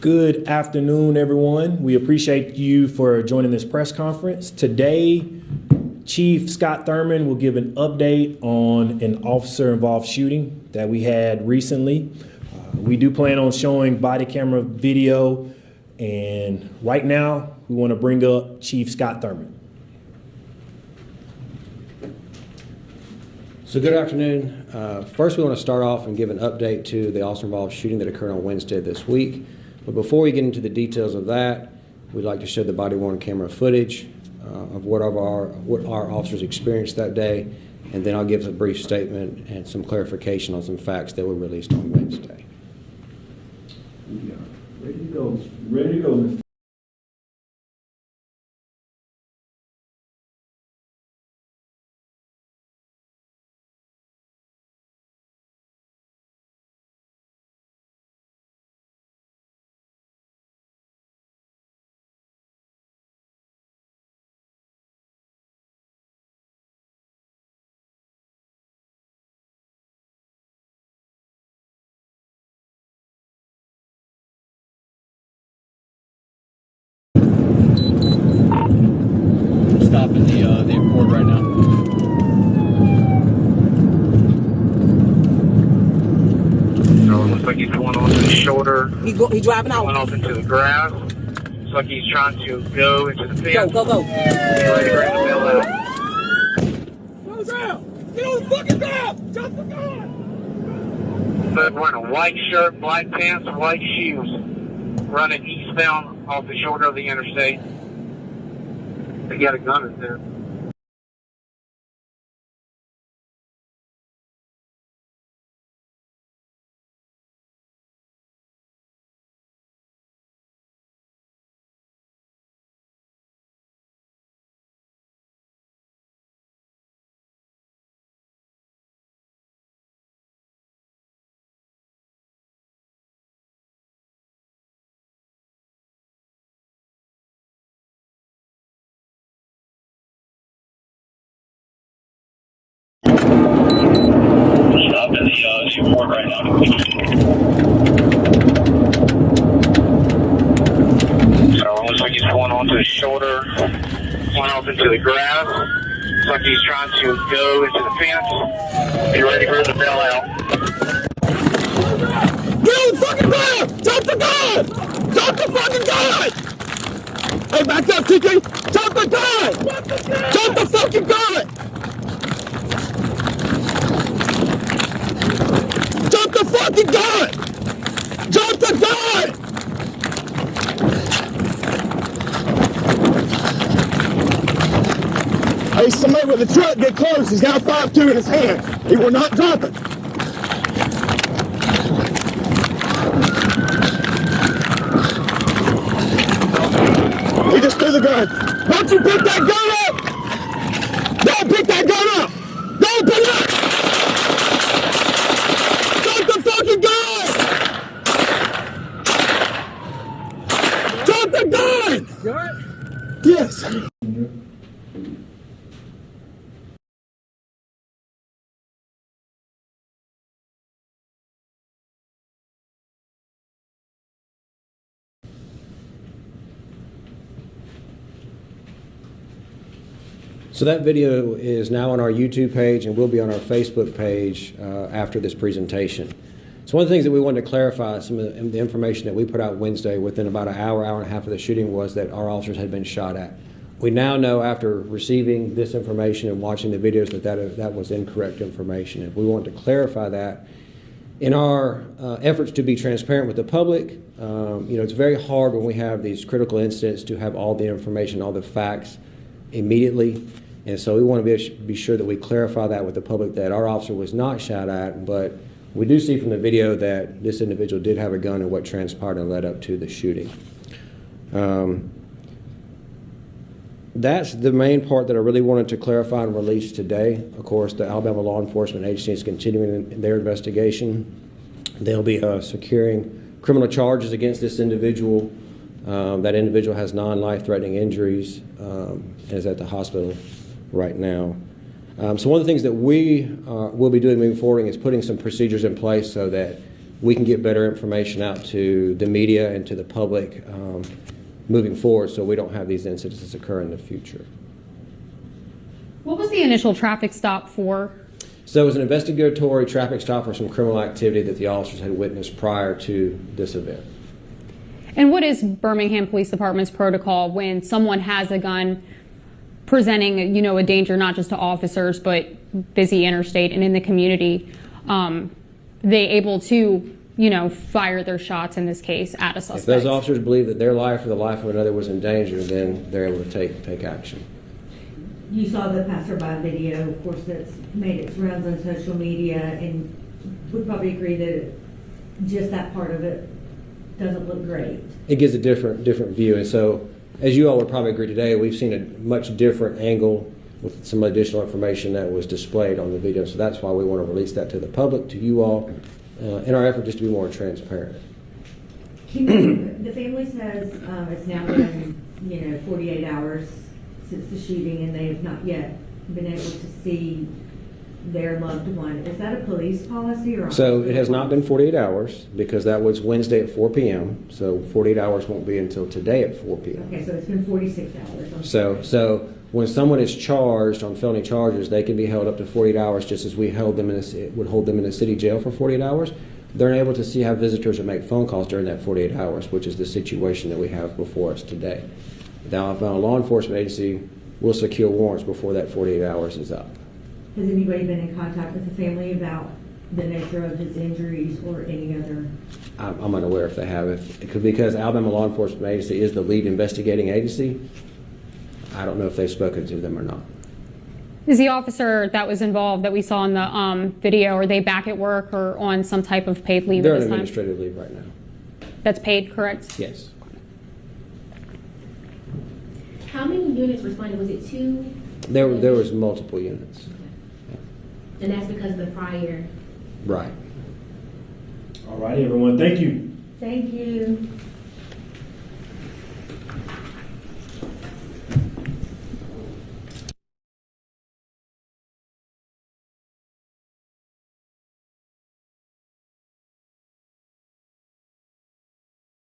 Good afternoon, everyone. We appreciate you for joining this press conference. Today, Chief Scott Thurman will give an update on an officer-involved shooting that we had recently. We do plan on showing body camera video, and right now, we want to bring up Chief Scott Thurman. So good afternoon. First, we want to start off and give an update to the officer-involved shooting that occurred on Wednesday this week. But before we get into the details of that, we'd like to show the body-worn camera footage of what our officers experienced that day, and then I'll give a brief statement and some clarification on some facts that were released on Wednesday. Ready to go. Ready to go, Mr. Stopping the report right now. So it looks like he's going onto the shoulder. He driving out. Going off into the grass. Looks like he's trying to go into the fence. Go. He's ready to bring the bill out. Go down. Get on the fucking ground. Jump the gun. So wearing a white shirt, black pants, white shoes. Running eastbound off the shoulder of the interstate. They got a gun in there. Stop in the report right now. So it looks like he's going onto the shoulder. Going off into the grass. Looks like he's trying to go into the fence. Get ready to bring the bill out. Get on the fucking ground. Jump the gun. Jump the fucking gun. Hey, back up, TK. Jump the gun. Jump the fucking gun. Jump the fucking gun! Jump the gun! Hey, somebody with a truck get close. He's got a 5.2 in his hand. He will not drop it. He just threw the gun. Don't you pick that gun up! Don't pick that gun up! Don't pick it up! Fucking gun! Drop the gun! Gun? Yes. So that video is now on our YouTube page and will be on our Facebook page after this presentation. So one of the things that we wanted to clarify, some of the information that we put out Wednesday within about an hour and a half of the shooting, was that our officers had been shot at. We now know, after receiving this information and watching the videos, that was incorrect information. And we want to clarify that. In our efforts to be transparent with the public, it's very hard when we have these critical incidents to have all the information, all the facts immediately. And so we want to be sure that we clarify that with the public, that our officer was not shot at, but we do see from the video that this individual did have a gun and what transpired and led up to the shooting. That's the main part that I really wanted to clarify and release today. Of course, the Alabama Law Enforcement Agency is continuing in their investigation. They'll be securing criminal charges against this individual. That individual has non-life-threatening injuries and is at the hospital right now. So one of the things that we will be doing moving forward is putting some procedures in place so that we can get better information out to the media and to the public moving forward so we don't have these incidents occur in the future. What was the initial traffic stop for? So it was an investigatory traffic stop for some criminal activity that the officers had witnessed prior to this event. And what is Birmingham Police Department's protocol when someone has a gun presenting, you know, a danger not just to officers but busy interstate and in the community? They able to, you know, fire their shots in this case at a suspect? If those officers believe that their life or the life of another was in danger, then they're able to take action. You saw the passerby video, of course, that's made its rounds on social media, and would probably agree that just that part of it doesn't look great. It gives a different view, and so as you all would probably agree today, we've seen a much different angle with some additional information that was displayed on the video. So that's why we want to release that to the public, to you all, in our effort just to be more transparent. The family says it's now been 48 hours since the shooting, and they have not yet been able to see their loved one. Is that a police policy or? So it has not been 48 hours because that was Wednesday at 4 p.m. So 48 hours won't be until today at 4 p.m. Okay, so it's been 46 hours. So when someone is charged on felony charges, they can be held up to 48 hours, just as we would hold them in a city jail for 48 hours. They're able to see how visitors or make phone calls during that 48 hours, which is the situation that we have before us today. The Alabama law enforcement agency will secure warrants before that 48 hours is up. Has anybody been in contact with the family about the nature of his injuries or any other? I'm unaware if they have. Because Alabama law enforcement agency is the lead investigating agency, I don't know if they've spoken to them or not. Is the officer that was involved that we saw in the video, are they back at work or on some type of paid leave They're at on this time? administrative leave right now. That's paid, correct? Yes. How many units responded? Was it 2? There was multiple units. And that's because of the prior. Right. All right, everyone. Thank you. Thank you.